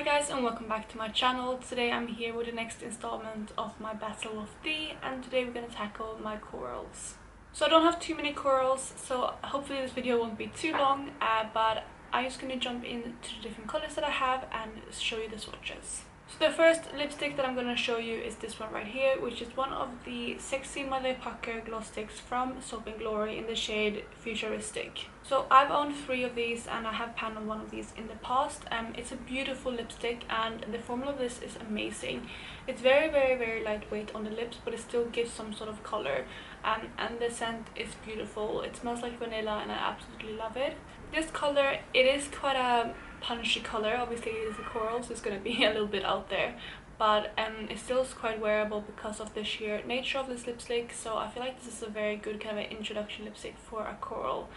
Hi guys, and welcome back to my channel. Today I'm here with the next installment of my Battle of D, and today we're going to tackle my corals. So I don't have too many corals, so hopefully this video won't be too long, but I'm just going to jump into the different colors that I have and show you the swatches. So the first lipstick that I'm going to show you is this one right here, which is one of the Sexy Mother Pucker gloss sticks from Soap & Glory in the shade Futuristic. So I've owned 3 of these and I have panned on one of these in the past. It's a beautiful lipstick and the formula of this is amazing. It's very lightweight on the lips, but it still gives some sort of color, and the scent is beautiful. It smells like vanilla and I absolutely love it. This color, it is quite a punchy color. Obviously it is a coral, so it's going to be a little bit out there, but it still is quite wearable because of the sheer nature of this lipstick. So I feel like this is a very good kind of an introduction lipstick for a coral.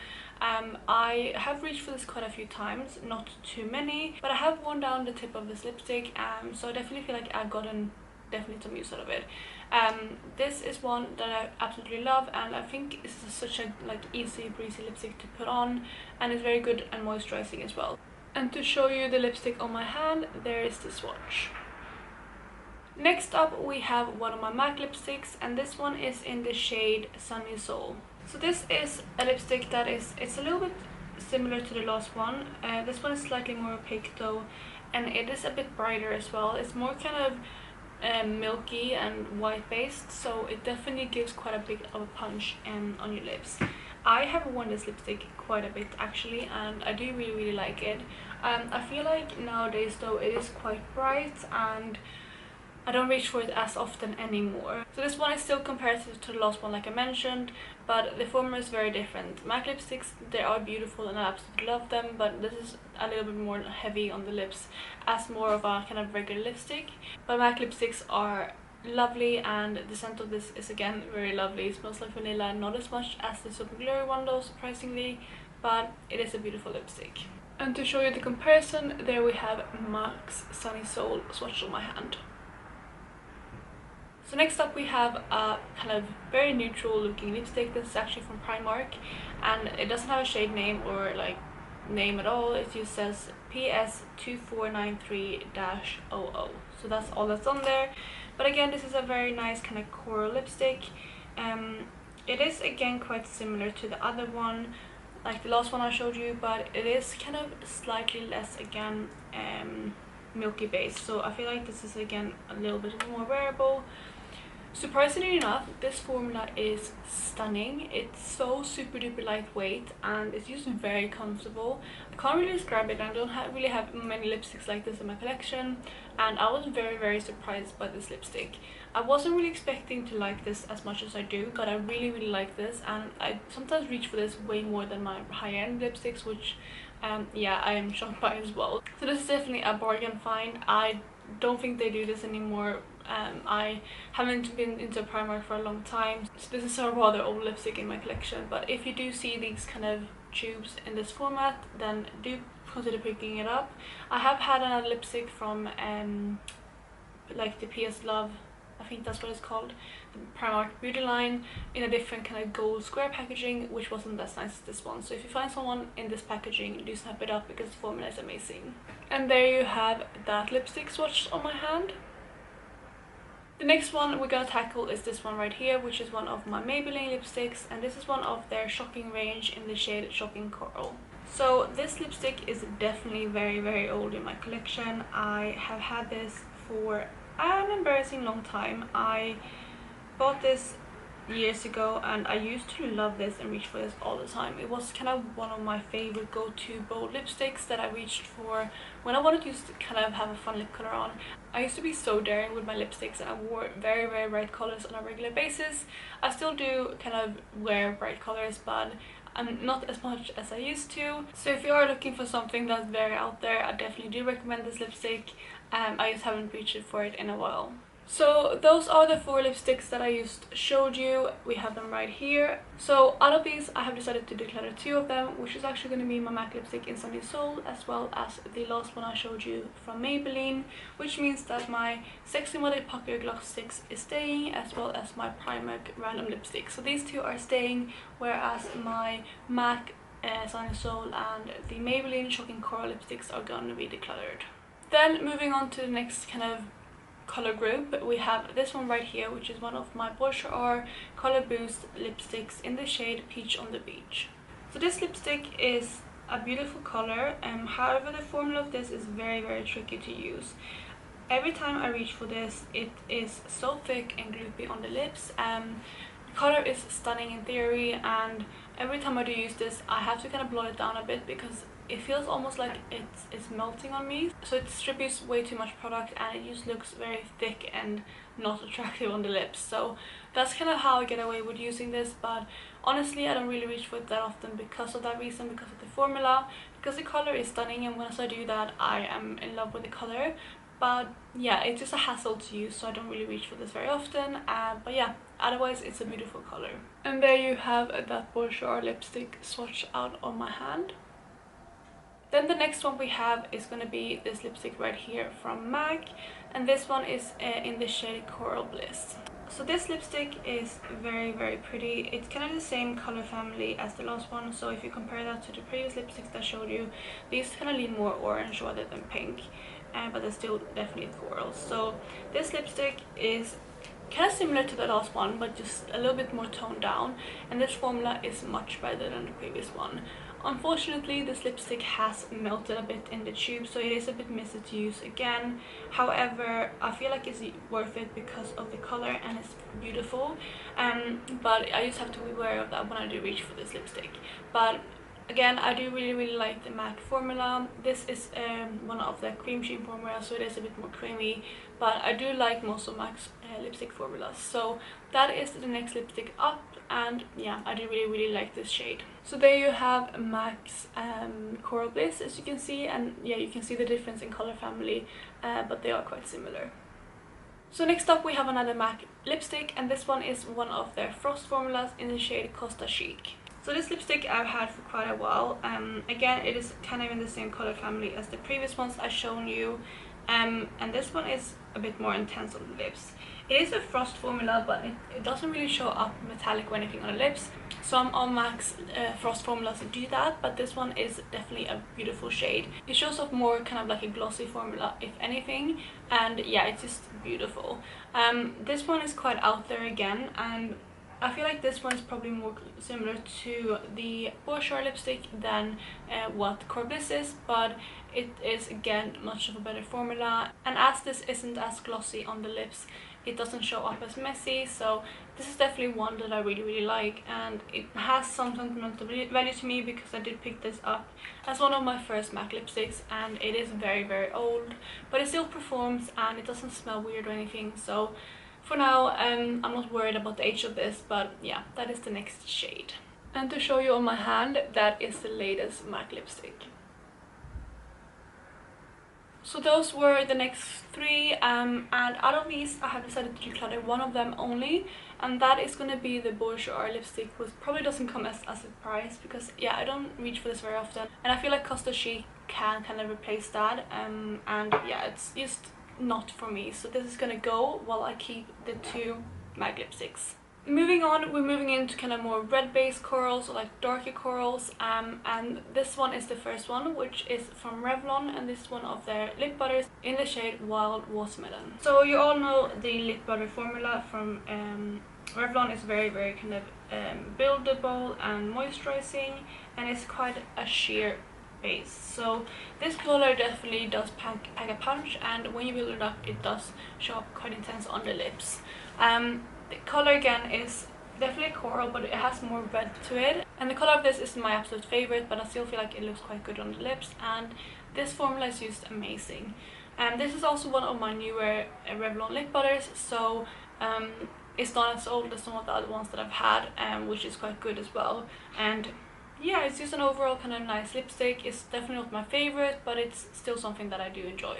I have reached for this quite a few times, not too many, but I have worn down the tip of this lipstick, so I definitely feel like I've gotten definitely some use out of it. This is one that I absolutely love, and I think this is such a easy breezy lipstick to put on, and it's very good and moisturizing as well. And to show you the lipstick on my hand, there is the swatch. Next up we have one of my MAC lipsticks, and this one is in the shade Sunny Soul. So this is a lipstick that it's a little bit similar to the last one. This one is slightly more opaque though, and it is a bit brighter as well. It's more kind of milky and white based, so it definitely gives quite a bit of a punch on your lips. I have worn this lipstick quite a bit actually, and I do really like it. I feel like nowadays though it is quite bright and I don't reach for it as often anymore. So this one is still comparative to the last one like I mentioned, but the formula is very different. MAC lipsticks, they are beautiful and I absolutely love them, but this is a little bit more heavy on the lips as more of a kind of regular lipstick. But MAC lipsticks are lovely, and the scent of this is again very lovely. It smells like vanilla, not as much as the Soap & Glory one though, surprisingly, but it is a beautiful lipstick. And to show you the comparison, there we have MAC's Sunny Soul swatched on my hand. So next up we have a kind of very neutral looking lipstick. This is actually from Primark, and it doesn't have a shade name or name at all. It just says PS2493-00. So that's all that's on there. But again, this is a very nice kind of coral lipstick. It is again quite similar to the other one, like the last one I showed you, but it is kind of slightly less again milky base. So I feel like this is again a little bit more wearable. Surprisingly enough, this formula is stunning. It's so super duper lightweight and it's just very comfortable. I can't really describe it. I don't really have many lipsticks like this in my collection, and I was very surprised by this lipstick. I wasn't really expecting to like this as much as I do, but I really like this, and I sometimes reach for this way more than my high-end lipsticks, which yeah, I am shocked by as well. So this is definitely a bargain find. I don't think they do this anymore. I haven't been into Primark for a long time, so this is a rather old lipstick in my collection, but if you do see these kind of tubes in this format, then do consider picking it up. I have had another lipstick from like the PS Love, I think that's what it's called, the Primark beauty line, in a different kind of gold square packaging, which wasn't as nice as this one. So if you find someone in this packaging, do snap it up because the formula is amazing. And there you have that lipstick swatched on my hand. The next one we're gonna tackle is this one right here, which is one of my Maybelline lipsticks, and this is one of their Shocking range in the shade Shocking Coral. So this lipstick is definitely very old in my collection. I have had this for an embarrassing long time. I bought this years ago and I used to love this and reach for this all the time. It was kind of one of my favorite go-to bold lipsticks that I reached for when I wanted to just kind of have a fun lip color on. I used to be so daring with my lipsticks and I wore very bright colors on a regular basis. I still do kind of wear bright colors, but not as much as I used to. So if you are looking for something that's very out there, I definitely do recommend this lipstick. I just haven't reached for it in a while. So those are the 4 lipsticks that I just showed you. We have them right here. So out of these, I have decided to declutter 2 of them, which is actually going to be my MAC lipstick in Sunny Soul, as well as the last one I showed you from Maybelline, which means that my Sexy Mother Pucker gloss sticks is staying, as well as my Primark random lipstick. So these 2 are staying, whereas my MAC Sunny Soul and the Maybelline Shocking Coral lipsticks are going to be decluttered. Then moving on to the next kind of color group, we have this one right here, which is one of my Bourjois Color Boost lipsticks in the shade Peach on the Beach. So this lipstick is a beautiful color, however the formula of this is very tricky to use. Every time I reach for this, it is so thick and gloopy on the lips. The color is stunning in theory, and every time I do use this, I have to kind of blow it down a bit because it feels almost like it's melting on me. So it distributes way too much product, and it just looks very thick and not attractive on the lips. So that's kind of how I get away with using this, but honestly I don't really reach for it that often because of that reason, because of the formula, because the color is stunning, and once I do that I am in love with the color. But yeah, it's just a hassle to use, so I don't really reach for this very often. But yeah, otherwise it's a beautiful color. And there you have that Bourjois lipstick swatch out on my hand. Then the next one we have is going to be this lipstick right here from MAC, and this one is in the shade Coral Bliss. So this lipstick is very pretty. It's kind of the same color family as the last one, so if you compare that to the previous lipsticks that I showed you, these kind of lean more orange rather than pink, but they're still definitely corals. So this lipstick is kind of similar to the last one, but just a little bit more toned down, and this formula is much better than the previous one. Unfortunately, this lipstick has melted a bit in the tube, so it is a bit messy to use again. However, I feel like it's worth it because of the color, and it's beautiful. But I just have to be aware of that when I do reach for this lipstick. But again, I do really like the MAC formula. This is one of the cream sheen formulas, so it is a bit more creamy, but I do like most of MAC's lipstick formulas. So that is the next lipstick up, and yeah, I do really like this shade. So there you have MAC's Coral Bliss, as you can see, and yeah, you can see the difference in color family, but they are quite similar. So next up we have another MAC lipstick, and this one is one of their Frost formulas in the shade Costa Chic. So this lipstick I've had for quite a while. Again, it is kind of in the same color family as the previous ones I've shown you, and this one is a bit more intense on the lips. It is a Frost formula, but it doesn't really show up metallic or anything on the lips. Some of MAC's Frost formulas do that, but this one is definitely a beautiful shade. It shows up more kind of like a glossy formula, if anything, and yeah, it's just beautiful. This one is quite out there again, and I feel like this one is probably more similar to the Bourjois lipstick than what Coral Bliss is, but it is again much of a better formula, and as this isn't as glossy on the lips, it doesn't show up as messy. So this is definitely one that I really like, and it has some sentimental value to me because I did pick this up as one of my first MAC lipsticks, and it is very old, but it still performs and it doesn't smell weird or anything. So for now, I'm not worried about the age of this, but yeah, that is the next shade. And to show you on my hand, that is the latest MAC lipstick. So those were the next three, and out of these I have decided to declutter one of them only, and that is going to be the Bourjois lipstick, which probably doesn't come as a surprise because yeah, I don't reach for this very often, and I feel like Costa Chic can kind of replace that, and yeah, it's just not for me. So this is gonna go while I keep the two MAC lipsticks. Moving on, we're moving into kind of more red based corals, or like darker corals, and this one is the first one, which is from Revlon, and this is one of their lip butters in the shade Wild Watermelon. So you all know the lip butter formula from Revlon is very kind of buildable and moisturizing, and it's quite a sheer base. So this color definitely does pack a punch, and when you build it up, it does show up quite intense on the lips. The color again is definitely coral, but it has more red to it, and the color of this is my absolute favorite, but I still feel like it looks quite good on the lips, and this formula is just amazing. This is also one of my newer Revlon lip butters, so it's not as old as some of the other ones that I've had, which is quite good as well. And yeah, it's just an overall kind of nice lipstick. It's definitely not my favorite, but it's still something that I do enjoy.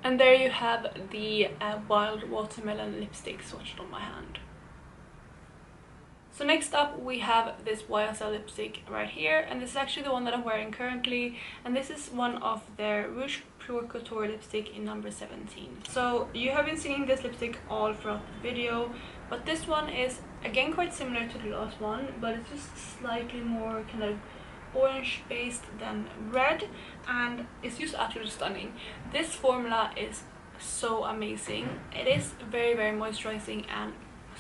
And there you have the Wild Watermelon lipstick swatched on my hand. So next up we have this YSL lipstick right here, and this is actually the one that I'm wearing currently, and this is one of their Rouge Pure Couture lipstick in number 17. So you have been seeing this lipstick all throughout the video, but this one is again quite similar to the last one, but it's just slightly more kind of orange based than red, and it's just absolutely stunning. This formula is so amazing. It is very, very moisturizing and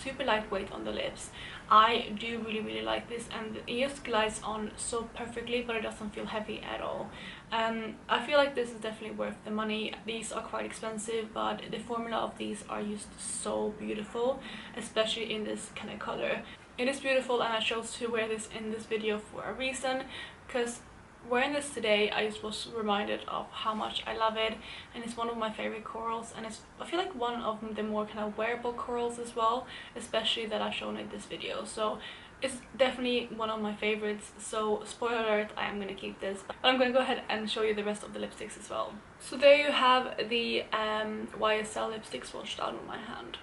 super lightweight on the lips. I do really like this, and it just glides on so perfectly, but it doesn't feel heavy at all. I feel like this is definitely worth the money. These are quite expensive, but the formula of these are just so beautiful, especially in this kind of color. It is beautiful, and I chose to wear this in this video for a reason, because wearing this today I just was reminded of how much I love it, and it's one of my favorite corals, and it's, I feel like, one of the more kind of wearable corals as well, especially that I've shown in this video. So it's definitely one of my favorites. So spoiler alert, I am gonna keep this, but I'm gonna go ahead and show you the rest of the lipsticks as well. So there you have the YSL lipstick swatched out on my hand.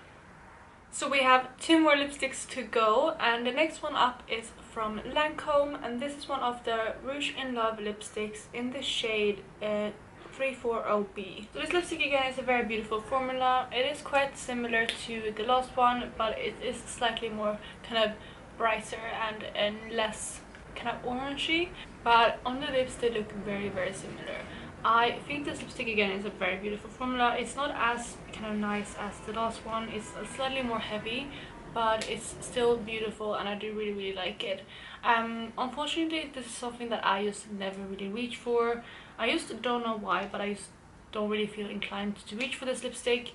So we have 2 more lipsticks to go, and the next one up is from Lancome, and this is one of the Rouge in Love lipsticks in the shade 340B. So this lipstick again is a very beautiful formula. It is quite similar to the last one, but it is slightly more kind of brighter and less kind of orangey, but on the lips they look very similar. I think this lipstick again is a very beautiful formula. It's not as kind of nice as the last one. It's slightly more heavy, but it's still beautiful, and I do really like it. Unfortunately, this is something that I used to never really reach for. I used to, don't know why, but I just don't really feel inclined to reach for this lipstick.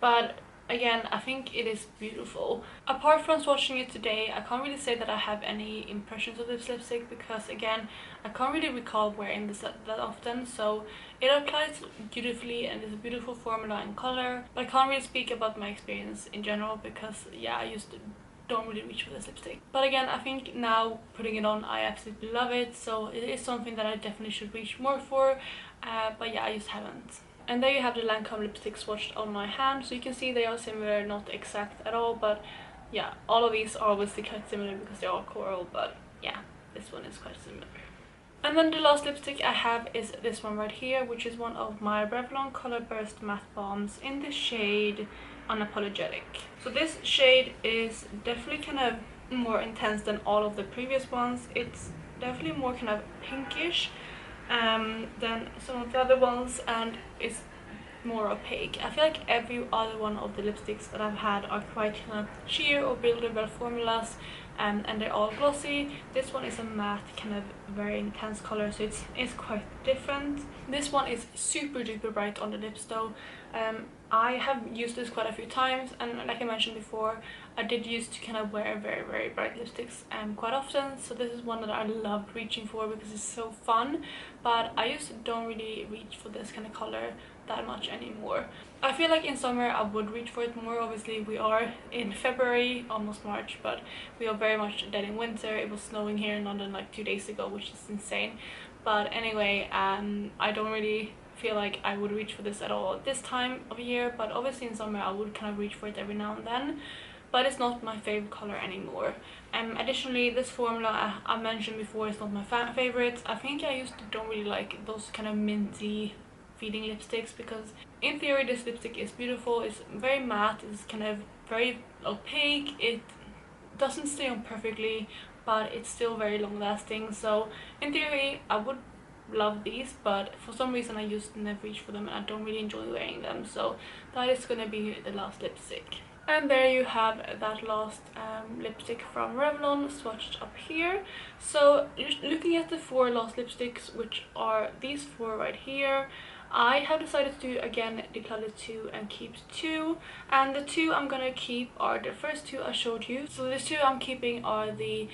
But again, I think it is beautiful. Apart from swatching it today, I can't really say that I have any impressions of this lipstick, because again, I can't really recall wearing this that often. So it applies beautifully, and it's a beautiful formula and color, but I can't really speak about my experience in general, because yeah, I used to don't really reach for this lipstick. But again, I think now putting it on, I absolutely love it. So it is something that I definitely should reach more for, but yeah, I just haven't. And there you have the Lancome lipstick swatched on my hand. So you can see they are similar, not exact at all, but yeah, all of these are obviously quite similar because they are coral, but yeah, this one is quite similar. And then the last lipstick I have is this one right here, which is one of my Revlon Color Burst Matte Bombs in the shade Unapologetic. So this shade is definitely kind of more intense than all of the previous ones. It's definitely more kind of pinkish than some of the other ones, and it's more opaque. I feel like every other one of the lipsticks that I've had are quite kind of sheer or buildable formulas, and they're all glossy. This one is a matte, kind of very intense color, so it's quite different. This one is super duper bright on the lips though. I have used this quite a few times, and like I mentioned before, I did used to kind of wear very bright lipsticks quite often, so this is one that I loved reaching for because it's so fun, but I used to don't really reach for this kind of color that much anymore. I feel like in summer I would reach for it more. Obviously we are in February, almost March, but we are very much dead in winter. It was snowing here in London like 2 days ago, which is insane. But anyway, I don't really feel like I would reach for this at all at this time of year, but obviously in summer I would kind of reach for it every now and then, but it's not my favorite color anymore. Additionally, this formula I mentioned before is not my favorite. I think I used to don't really like those kind of minty feeling lipsticks, because in theory this lipstick is beautiful. It's very matte, it's kind of very opaque, it doesn't stay on perfectly, but it's still very long lasting. So in theory I would love these, but for some reason I used to never reach for them, and I don't really enjoy wearing them. So that is gonna be the last lipstick. And there you have that last lipstick from Revlon swatched up here. So looking at the 4 last lipsticks, which are these 4 right here, I have decided to again declutter 2 and keep 2, and the 2 I'm gonna keep are the first 2 I showed you. So the 2 I'm keeping are the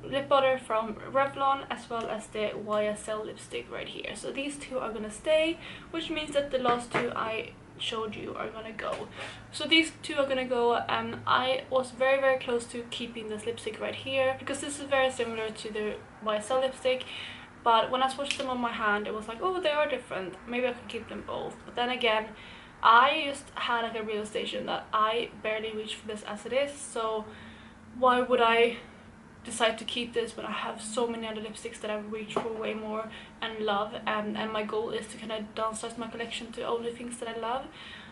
lip butter from Revlon, as well as the YSL lipstick right here. So these 2 are gonna stay, which means that the last 2 I showed you are gonna go. So these 2 are gonna go. I was very close to keeping this lipstick right here, because this is very similar to the YSL lipstick, but when I swatched them on my hand it was like, oh, they are different, maybe I could keep them both. But then again, I just had like a realization that I barely reach for this as it is, so why would I decide to keep this when I have so many other lipsticks that I reach for way more and love, and my goal is to kind of downsize my collection to only things that I love.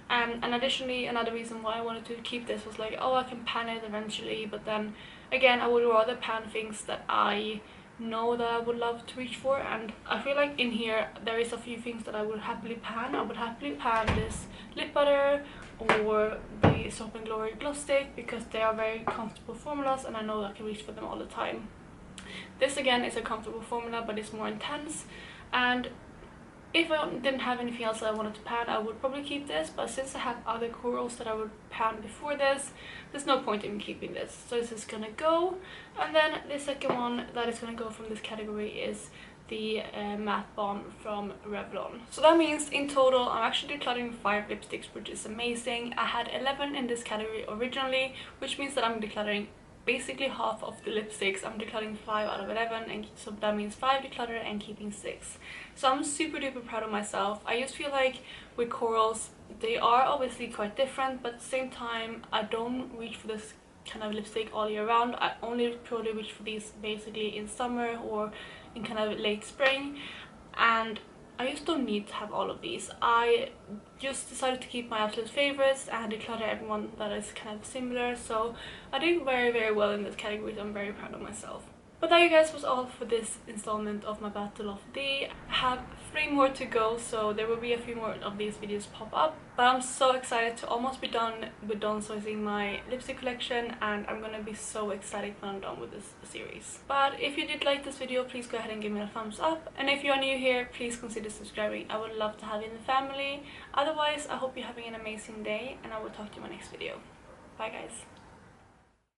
And additionally, another reason why I wanted to keep this was like, oh, I can pan it eventually, but then again I would rather pan things that I know that I would love to reach for, and I feel like in here there is a few things that I would happily pan. I would happily pan this lip butter or the Soap and Glory gloss stick because they are very comfortable formulas and I know that I can reach for them all the time. This again is a comfortable formula but it's more intense, and if I didn't have anything else that I wanted to pan, I would probably keep this, but since I have other corals that I would pan before this, there's no point in keeping this. So this is gonna go. And then the second one that is gonna go from this category is the matte bomb from Revlon. So that means in total I'm actually decluttering 5 lipsticks, which is amazing. I had 11 in this category originally, which means that I'm decluttering basically half of the lipsticks. I'm decluttering 5 out of 11, and so that means 5 declutter and keeping 6. So I'm super duper proud of myself. I just feel like with corals, they are obviously quite different, but at the same time I don't reach for this kind of lipstick all year round. I only purely reach for these basically in summer or in kind of late spring, and I just don't need to have all of these. I just decided to keep my absolute favorites and declutter everyone that is kind of similar. So I did very well in this category, so I'm very proud of myself. But that, you guys, was all for this installment of my Battle of the. I have 3 more to go, so there will be a few more of these videos pop up. But I'm so excited to almost be done with downsizing my lipstick collection, and I'm gonna be so excited when I'm done with this series. But if you did like this video, please go ahead and give me a thumbs up. And if you are new here, please consider subscribing. I would love to have you in the family. Otherwise, I hope you're having an amazing day, and I will talk to you in my next video. Bye, guys.